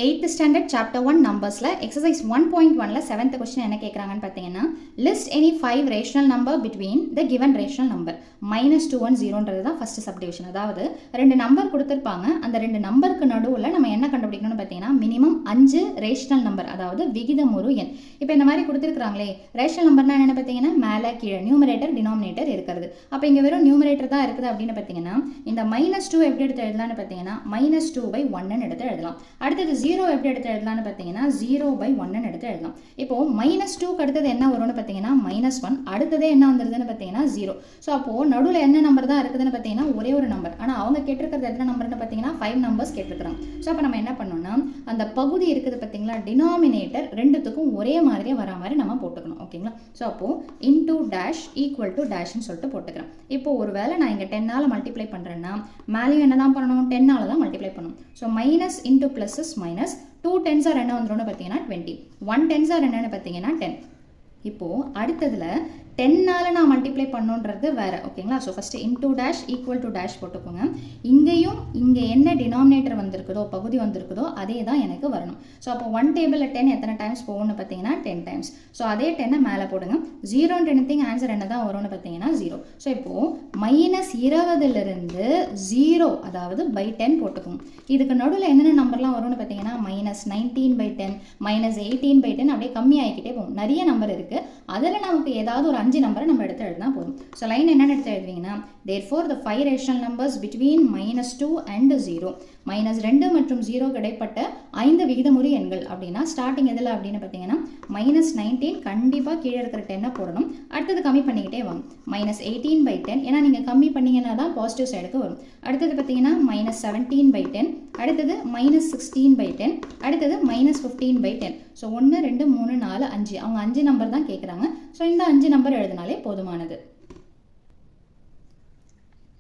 8th standard chapter 1 numbersல exercise 1.1ல 7th question என்ன கேக்குறாங்கன்னு பாத்தீங்கன்னா list any 5 rational number between the given rational number -2 and 0ன்றது தான் first subdivision. அதாவது ரெண்டு number கொடுத்திருப்பாங்க, அந்த ரெண்டு நம்பருக்கு நடுவுல நம்ம என்ன கண்டுபிடிக்கணும்னு பாத்தீங்கன்னா மினிமம் 5 ரேஷனல் நம்பர், அதாவது விகிதமுறு எண். இப்போ இந்த மாதிரி கொடுத்திருக்காங்களே, ரேஷனல் நம்பர்னா என்ன பாத்தீங்கன்னா மேலே கீழே நியூமரேட்டர் டினாமினேட்டர் இருக்கிறது. அப்போ இங்க வெறும் நியூமரேட்டர் தான் இருக்குது அப்படின்னு பாத்தீங்கன்னா இந்த -2 எப்படி எடுத்து எழுதலாம்னு பாத்தீங்கன்னா -2/1 ன்னு எடுத்து எழுதலாம். அடுத்தது 0 எப்படி எடுத்து எழுதலாம்னு பார்த்தீங்கன்னா 0/1 எடுத்து எழுதலாம். இப்போ -2க்கு அடுத்தது என்ன வரும்னு பார்த்தீங்கன்னா -1, அடுத்ததே என்ன வந்துருதுன்னு பார்த்தீங்கன்னா 0. ஸோ அப்போ நடுவில் என்ன நம்பர் தான் இருக்குதுன்னு பார்த்தீங்கன்னா ஒரே ஒரு நம்பர். ஆனால் அவங்க கேட்டிருக்கிறது எத்தனை நம்பர்னு பார்த்தீங்கன்னா 5 நம்பர்ஸ் கேட்டிருக்கிறாங்க. ஸோ அப்போ நம்ம என்ன பண்ணோம்னா அந்த பகுதி இருக்குது பார்த்தீங்களா, டினாமினேட்டர் ரெண்டுத்துக்கும் ஒரே மாதிரியே வர மாதிரி நம்ம போட்டுக்கணும். ஓகேங்களா? ஸோ அப்போ இன்டூ டேஷ் ஈக்குவல் டு டேஷ்னு சொல்லிட்டு போட்டுக்கிறேன். இப்போ ஒரு வேளை நான் இங்கே 10ஆல் மல்டிப்ளை பண்ணுறேன்னா மேலேயும் என்ன தான் பண்ணணும், 10ஆல் தான் மல்டிப்ளை பண்ணணும். So minus into plus is minus, 2 10s are என்ன வந்துரும்னு பார்த்தீங்கன்னா 20, 1 10s ஆர் என்னன்னு பார்த்தீங்கன்னா 10. இப்போது அடுத்ததில் 10ஆல் நான் மல்டிப்ளை பண்ணுன்றது வேறு. ஓகேங்களா? So first into dash equal to dash போட்டுக்கோங்க. இங்கேயும் இங்கே என்ன டினாமினேட்டர் வந்திருக்குதோ, பகுதி வந்திருக்குதோ அதே தான் எனக்கு வரணும். ஸோ அப்போ 1 டேபிளில் 10 எத்தனை டைம்ஸ் போகும்னு பார்த்தீங்கன்னா 10 டைம்ஸ். ஸோ அதே 10 மேலே போடுங்க. 0ன்ற எனிதிங் ஆன்சர் என்ன தான் வரும்னு பார்த்தீங்கன்னா 0. ஸோ இப்போது -20லிருந்து 0, அதாவது பை 10 போட்டுக்கோங்க. இதுக்கு நடுவில் என்னென்ன நம்பர்லாம் வரும்னு பார்த்தீங்கன்னா -19/10, -18/10 அப்படியே கம்மி ஆகிக்கிட்டே போகும். நிறைய நம்பர் இருக்குது, அதில் நமக்கு ஏதாவது ஒரு 5 நம்பரை நம்ம எடுத்து எழுதினா போதும். ஸோ லைன் என்னென்னு எடுத்து எழுதுவீங்கன்னா therefore the 5 rational numbers between -2 and 0, -2 மற்றும் 0 இடைப்பட்ட 5 விகிதமுறு எண்கள் அப்படின்னா ஸ்டார்டிங் எதில் அப்படின்னு பார்த்தீங்கன்னா -19, கண்டிப்பாக கீழே இருக்கிற 10 போடணும். அடுத்தது கம்மி பண்ணிக்கிட்டே வாங்க. -18/10, ஏன்னா நீங்கள் கம்மி பண்ணிங்கன்னா தான் பாசிட்டிவ் சைடுக்கு வரும். அடுத்தது பார்த்தீங்கன்னா -17/10, அடுத்தது -16/10, அடுத்தது -15/10. ஸோ 1 2 3 4 5, அவங்க 5 நம்பர் தான் கேட்குறாங்க. ஸோ இந்த 5 நம்பர் எழுதினாலே போதுமானது.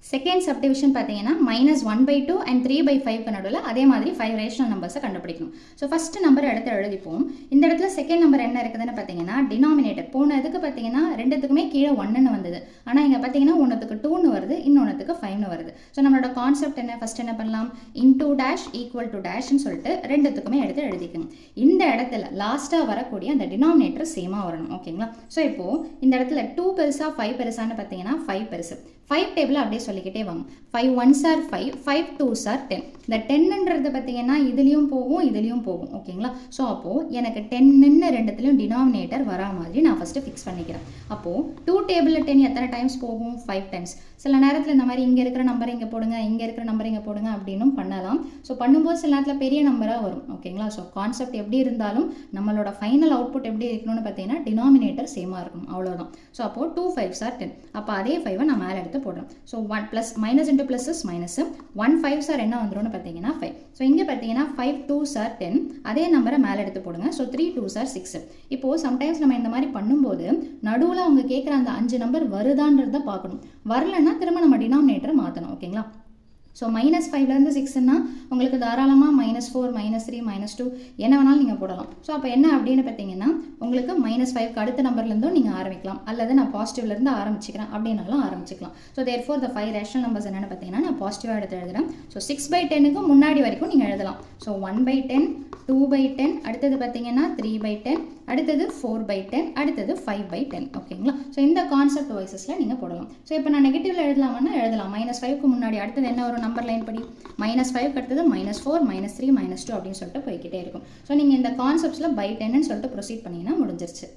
செகண்ட் சப்டிவிஷன் பார்த்தீங்கன்னா -1/2 and 3/5க்கு நடுவில் அதே மாதிரி 5 ரேஷனல் நம்பர்ஸை கண்டுபிடிக்கணும். ஸோ ஃபஸ்ட் நம்பர் எடுத்து எழுதிப்போம். இந்த இடத்துல செகண்ட் நம்பர் என்ன இருக்குதுன்னு பார்த்தீங்கன்னா டினாமினேட்டர். போன இதுக்கு பார்த்தீங்கன்னா ரெண்டுத்துக்குமே கீழே 1ன்னு வந்தது, ஆனால் இங்கே பார்த்தீங்கன்னா ஒன்றுத்துக்கு 2ன்னு வருது, இன்னொன்றுத்துக்கு 5ன்னு வருது. ஸோ நம்மளோட கான்செப்ட் என்ன, ஃபஸ்ட் என்ன பண்ணலாம், இன்டூ டேஷ் ஈக்குவல் டு டேஷ்னு சொல்லிட்டு ரெண்டுத்துக்குமே எடுத்து எழுதிக்கணும். இந்த இடத்துல லாஸ்ட்டாக வரக்கூடிய அந்த டினாமினேட்டர் சேமாக வரணும். ஓகேங்களா? ஸோ இப்போது இந்த இடத்துல 2 பெருசா 5 பெருசான்னு பார்த்தீங்கன்னா 5 பெருசு. 5 டேபிள் அப்படியே சொல்லிக்கிட்டே வாங்க. 5 1s are 5, 5 2s are 10. இந்த 10ன்றது பார்த்தீங்கன்னா இதுலேயும் போகும், இதுலேயும் போகும். ஓகேங்களா? ஸோ அப்போது எனக்கு 10ன்னு ரெண்டுத்துலையும் டினாமினேட்டர் வரா மாதிரி நான் ஃபஸ்ட்டு ஃபிக்ஸ் பண்ணிக்கிறேன். அப்போது 2 டேபிளில் 10 எத்தனை டைம்ஸ் போகும், 5 டைம்ஸ். சில நேரத்தில் இந்த மாதிரி இங்கே இருக்கிற நம்பர் இங்கே போடுங்க, இங்கே இருக்கிற நம்பர் இங்கே போடுங்க அப்படின்னும் பண்ணலாம். ஸோ பண்ணும்போது சில நேரத்தில் பெரிய நம்பராக வரும். ஓகேங்களா? ஸோ கான்செப்ட் எப்படி இருந்தாலும் நம்மளோட ஃபைனல் அவுட்புட் எப்படி இருக்கணும்னு பார்த்தீங்கன்னா டினாமினேட்டர் சேமாக இருக்கணும், அவ்வளோதான். ஸோ அப்போது 2 5s are 10. அப்போ அதே 5 நான் மேலே எடுத்து போடுறேன். So 1 plus minus into plus is minus, 1 5s are என்ன வந்துடும்னு பார்த்தீங்கன்னா 5. ஸோ இங்கே பார்த்தீங்கன்னா 5 2s are 10, அதே நம்பரை மேலே எடுத்து போடுங்க. So 3 2s are 6. இப்போது சம்டைம்ஸ் நம்ம இந்த மாதிரி பண்ணும்போது நடுவில் அவங்க கேட்குற அந்த 5 நம்பர் வருதான்றதை பார்க்கணும். வரலன்னா திரும்ப நம்ம டினாமினேட்டரை மாற்றணும். ஓகேங்களா? ஸோ -5லேருந்து 6ன்னா உங்களுக்கு தாராளமாக -4 -3 -2 என்ன வேணாலும் நீங்கள் போடலாம். ஸோ அப்போ என்ன அப்படின்னு பார்த்தீங்கன்னா உங்களுக்கு -5க்கு அடுத்த நம்பர்லேருந்தும் நீங்கள் ஆரம்பிக்கலாம், அல்லது நான் பாசிட்டிவ்லேருந்து ஆரம்பிச்சிக்கிறேன் அப்படின்னாலும் ஆரம்பிச்சிக்கலாம். So therefore the 5 rational numbers என்னென்னு பார்த்தீங்கன்னா நான் பாசிட்டிவாக எடுத்து எழுதுறேன். ஸோ 6/10க்கு முன்னாடி வரைக்கும் நீங்கள் எழுதலாம். ஸோ 1/10, 2/10, அடுத்தது பார்த்தீங்கன்னா 3/10, அடுத்தது 4/10, அடுத்தது 5/10. ஓகேங்களா? ஸோ இந்த கான்செப்ட் வைசஸில் நீங்கள் போடலாம். ஸோ இப்போ நான் நெகட்டிவில் எழுதலாம்னா எழுதலாம். -5க்கு முன்னாடி அடுத்தது என்ன வரும், நம்பர் லைன் படி -5க்கு அடுத்தது -4 -3 -2 அப்படின்னு சொல்லிட்டு போய்கிட்டே இருக்கும். ஸோ நீங்கள் இந்த கான்செப்ட்ஸில் பை 10ன்னு சொல்லிட்டு ப்ரொசீட் பண்ணிங்கன்னா முடிஞ்சிருச்சு.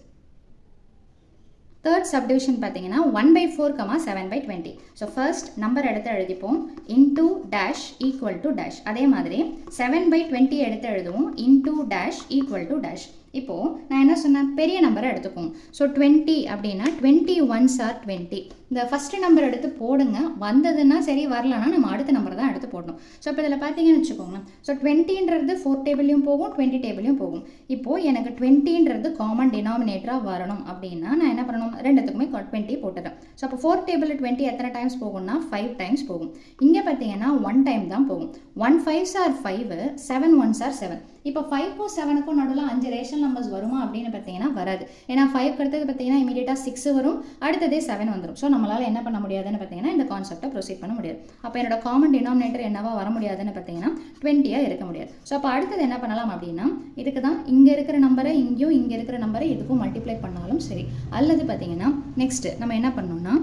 தேர்ட் சப்டிவிஷன் பார்த்தீங்கன்னா 1/4, 7/20. ஸோ ஃபர்ஸ்ட் நம்பர் எடுத்து எழுதிப்போம். Into dash equal to dash. அதே மாதிரி 7/20 எடுத்து எழுதுவோம். Into dash equal to dash. இப்போது நான் என்ன சொன்னேன், பெரிய நம்பரை எடுத்துப்போம். ஸோ 20 அப்படின்னா 21s are 20. இந்த ஃபஸ்ட்டு நம்பர் எடுத்து போடுங்க, வந்ததுன்னா சரி, வரலன்னா நம்ம அடுத்த நம்பர் தான் எடுத்து போடணும். ஸோ இப்போ இதில் பார்த்தீங்கன்னு வச்சுக்கோங்களேன். ஸோ 20ன்றது 4 டேபிளையும் போகும், 20 டேபிளையும் போகும். இப்போது எனக்கு 20ன்றது காமன் டினாமினேட்டராக வரணும் அப்படின்னா நான் என்ன பண்ணணும், ரெண்டுத்துக்குமே 20 போட்டுறேன். ஸோ அப்போ 4 டேபிளில் 20 எத்தனை டைம்ஸ் போகும்னா 5 டைம்ஸ் போகும். இங்கே பார்த்தீங்கன்னா 1 டைம் தான் போகும். 1 5s are 5, 7 1s are 7. இப்போ 5க்கும் 7க்கும் நடுவில் 5 ரேஷனல் நம்பர்ஸ் வருமா அப்படின்னு பார்த்தீங்கன்னா வராது. ஏன்னா 5க்கு அடுத்தது பார்த்தீங்கன்னா இமீடியட்டாக 6 வரும், அடுத்ததே 7 வந்துடும். ஸோ நம்மளால் என்ன பண்ண முடியாதுன்னு பார்த்தீங்கன்னா இந்த கான்செப்டை ப்ரொசீட் பண்ண முடியாது. அப்போ என்னோட காமன் டினாமினேட்டர் என்னவா வர முடியாதுன்னு பார்த்தீங்கன்னா 20 இருக்க முடியாது. ஸோ அப்போ அடுத்தது என்ன பண்ணலாம் அப்படின்னா இதுக்கு தான் இங்கே இருக்கிற நம்பரை இங்கேயும் இங்கே இருக்கிற நம்பரை இதுக்கும் மல்டிப்ளை பண்ணாலும் சரி. அல்லது பார்த்தீங்கன்னா நெக்ஸ்ட் நம்ம என்ன பண்ணோம்னா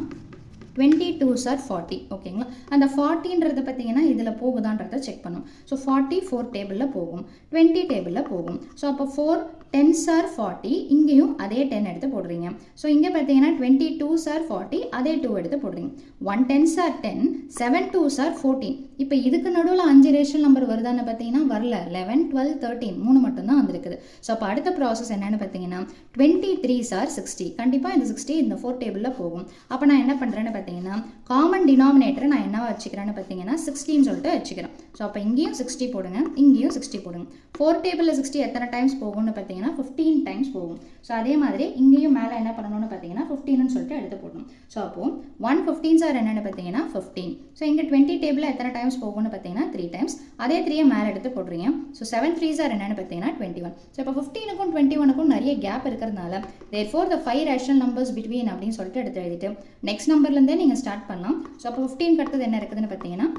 22s are 40 ஓகேங்களா. அந்த 40ன்றது பார்த்தீங்கன்னா இதில் போகுதான்றதை செக் பண்ணும். ஸோ 40 4 டேபிளில் போகும், 20 டேபிளில் போகும். ஸோ அப்போ 4 10s are 40, இங்கேயும் அதே 10 எடுத்து போடுறீங்க. ஸோ இங்கே பார்த்தீங்கன்னா 22s are 40, அதே 2 எடுத்து போடுறீங்க. 1 10s are 10, 7 2s are 14. இப்போ இதுக்கு நடுவில் 5 ரேஷனல் நம்பர் வருதான்னு பார்த்தீங்கன்னா வரல. 11 12 13 3 மட்டும்தான் வந்திருக்குது. ஸோ அப்போ அடுத்த ப்ராசஸ் என்னன்னு பார்த்தீங்கன்னா 23s are 60. கண்டிப்பாக இந்த 60 இந்த 4 டேபிளில் போகும். அப்போ நான் என்ன பண்ணுறேன்னு பார்த்தீங்கன்னா காமன் டினாமினேட்டரை நான் என்னவா வச்சுக்கிறேன்னு பார்த்தீங்கன்னா 60ன்னு சொல்லிட்டு வச்சுக்கிறேன். ஸோ அப்போ இங்கேயும் 60 போடுங்க, இங்கேயும் 60 போடுங்க. 4 டேபிளில் 60 எத்தனை டைம்ஸ் போகும்னு பார்த்தீங்கன்னா 15 டைம்ஸ் போகும். ஸோ அதே மாதிரி இங்கேயும் மேலே என்ன பண்ணணும்னு பார்த்தீங்கன்னா 15ன்னு சொல்லிட்டு எடுத்து போடணும். ஸோ அப்போ 115s are என்னென்னு பார்த்தீங்கன்னா 15. ஸோ இங்கே 20 டேபிளில் எத்தனை டைம்ஸ் போகும்னு பார்த்தீங்கன்னா 3 டைம்ஸ். அதே 3 மேலே எடுத்து போடுறீங்க. ஸோ 7 3s are என்னென்னு பார்த்தீங்கன்னா 21. ஸோ இப்போ 15க்கும் 21க்கும் நிறைய கேப் இருக்கிறதுனால therefore the 5 rational numbers between அப்படின்னு சொல்லிட்டு எடுத்து எழுதிட்டு நெக்ஸ்ட் நம்பர்லேருந்தே நீங்கள் ஸ்டார்ட் பண்ணலாம். ஸோ அப்போ 15க்கு அடுத்தது என்ன இருக்குதுன்னு பார்த்தீங்கன்னா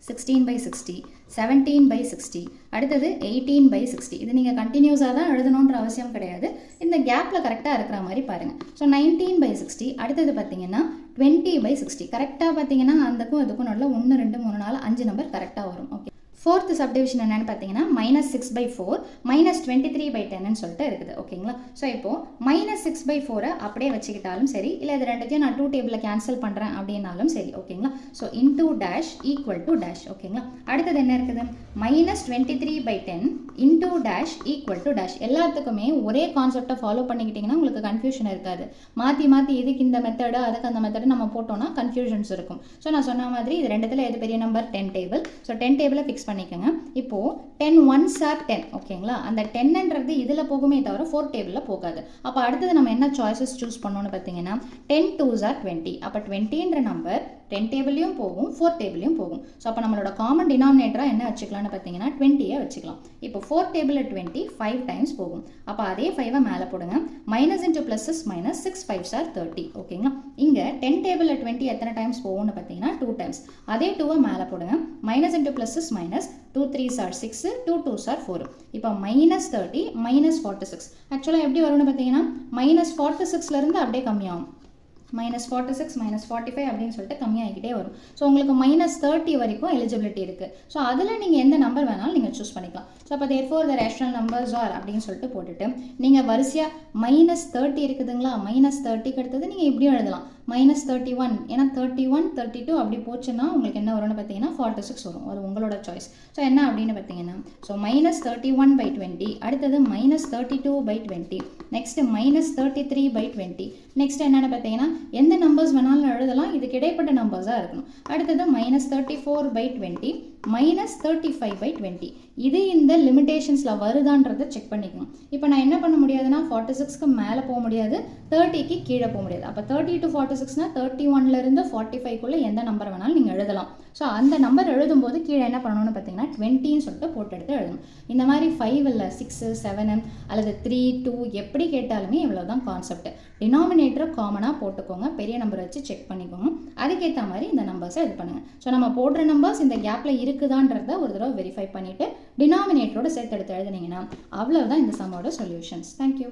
16/60, 17/60, அடுத்தது 18/60. இது நீங்கள் கண்டினியூஸாக தான் எழுதணுன்ற அவசியம் கிடையாது. இந்த கேப்பில் கரெக்டாக இருக்கிற மாதிரி பாருங்கள். ஸோ 19/60, அடுத்தது பார்த்தீங்கன்னா 20/60. கரெக்டாக பார்த்தீங்கன்னா அதுக்கும் இதுக்கும் நடுவில் 1 2 3 4 5 நம்பர் கரெக்டாக வரும். ஓகே. ஃபோர்த் சப்டிவிஷன் என்னென்னு பார்த்தீங்கன்னா -6/4 -23/10ன்னு சொல்லிட்டு இருக்குது. ஓகேங்களா. ஸோ இப்போது -6/4 அப்படியே வச்சுக்கிட்டாலும் சரி, இல்லை இது ரெண்டுத்தையும் நான் 2 டேபிளில் கேன்சல் பண்ணுறேன் அப்படின்னாலும் சரி. ஓகேங்களா. So into dash equal to dash. ஓகேங்களா. அடுத்தது என்ன இருக்குது -23/10 into dash equal to dash. எல்லாத்துக்குமே ஒரே கான்செப்டை ஃபாலோ பண்ணிக்கிட்டிங்கன்னா உங்களுக்கு கன்ஃபியூஷன் இருக்காது. மாற்றி மாற்றி இதுக்கு இந்த மெத்தடு அதுக்கு அந்த மெத்தடு நம்ம போட்டோம்னா கன்ஃபியூஷன்ஸ் இருக்கும். ஸோ நான் சொன்ன மாதிரி இது ரெண்டுத்தில் எது பெரிய நம்பர் 10 டேபிள். ஸோ 10 டேபிளை ஃபிக்ஸ் பண்ணிக்கோங்க. இப்போ 10 1s are 10. ஓகேங்களா. அந்த 10ன்றது இதில் போகுமே தவிர 4 டேபிளில் போகாது. அப்போ அடுத்தது நம்ம என்ன சாய்ஸஸ் சூஸ் பண்ணோன்னு பார்த்தீங்கன்னா 10 2s are 20. அப்போ 20ன்ற நம்பர் 10 டேபிளையும் போகும் 4 டேபிளையும் போகும். ஸோ அப்போ நம்மளோட காமன் டினாமினேட்டராக என்ன வச்சுக்கலாம்னு பார்த்தீங்கன்னா 20 வச்சுக்கலாம். இப்போ 4 டேபிளில் 20 5 டைம்ஸ் போகும். அப்போ அதே 5 மேலே போடுங்க. Minus into pluses minus 6 5s are 30. ஓகேங்களா. இங்கே 10 டேபிளில் 20 எத்தனை டைம்ஸ் போகும்னு பார்த்தீங்கன்னா 2 டைம்ஸ். அதே 2 மேலே போடுங்க. Minus into pluses minus 2 3s are 6, 2 2s are 4. இப்போ -30 -46. ஆக்சுவலாக எப்படி வரும்னு பார்த்தீங்கன்னா -46லேருந்து அப்படியே கம்மியாகும். -46 -45 அப்படின்னு சொல்லிட்டு கம்மியாகிக்கிட்டே வரும். ஸோ உங்களுக்கு -30 வரைக்கும் எலிஜிபிலிட்டி இருக்குது. ஸோ அதில் நீங்கள் எந்த நம்பர் வேணாலும் நீங்கள் சூஸ் பண்ணிக்கலாம். ஸோ அப்போ therefore the rational numbers are அப்படின்னு சொல்லிட்டு போட்டுட்டு நீங்கள் வரிசையாக -30 இருக்குதுங்களா, -30க்கு அடுத்தது நீங்கள் இப்படியும் எழுதலாம் -31. ஏன்னா 31 32 அப்படி போச்சுன்னா உங்களுக்கு என்ன வரும்னு பார்த்தீங்கன்னா 46 வரும். அது உங்களோட சாய்ஸ். ஸோ என்ன அப்படின்னு பார்த்தீங்கன்னா ஸோ -31/20, அடுத்தது -32/20, நெக்ஸ்ட் -33/20, நெக்ஸ்ட் என்னென்னு பார்த்தீங்கன்னா எந்த நம்பர்ஸ் வேணாலும் எழுதலாம். இதுக்கு இடைப்பட்ட நம்பர்ஸாக இருக்கணும். அடுத்தது -34/20, -35/20. இது இந்த லிமிடேஷன்ஸில் வருதான்றதை செக் பண்ணிக்கணும். இப்போ நான் என்ன பண்ண முடியாதுன்னா 46க்கு மேலே போக முடியாது, 30க்கு கீழே போக முடியாது. அப்போ 30 to 46னா 31லேருந்து 45க்குள்ளே எந்த நம்பர் வேணாலும் நீங்கள் எழுதலாம். ஸோ அந்த நம்பர் எழுதும்போது கீழே என்ன பண்ணணும்னு பார்த்தீங்கன்னா 20ன்னு சொல்லிட்டு போட்டு எடுத்து எழுதணும். இந்த மாதிரி 5 இல்லை 6 7 அல்லது 3 2 எப்படி கேட்டாலுமே இவ்வளோ தான் கான்செப்ட். டினாமினேட்டரை காமனாக போட்டுக்கோங்க, பெரிய நம்பர் வச்சு செக் பண்ணிக்கோங்க. அதுக்கேற்ற மாதிரி இந்த நம்பர்ஸை இது பண்ணுங்கள். ஸோ நம்ம போடுற நம்பர்ஸ் இந்த கேப்பில் இருக்குதான்றத ஒரு தடவை வெரிஃபை பண்ணிவிட்டு டினாமினேட்டரோட சேர்த்து எடுத்து எழுதுனீங்கன்னா அவ்வளோதான் இந்த சம்மோட சொல்யூஷன்ஸ். தேங்க்யூ.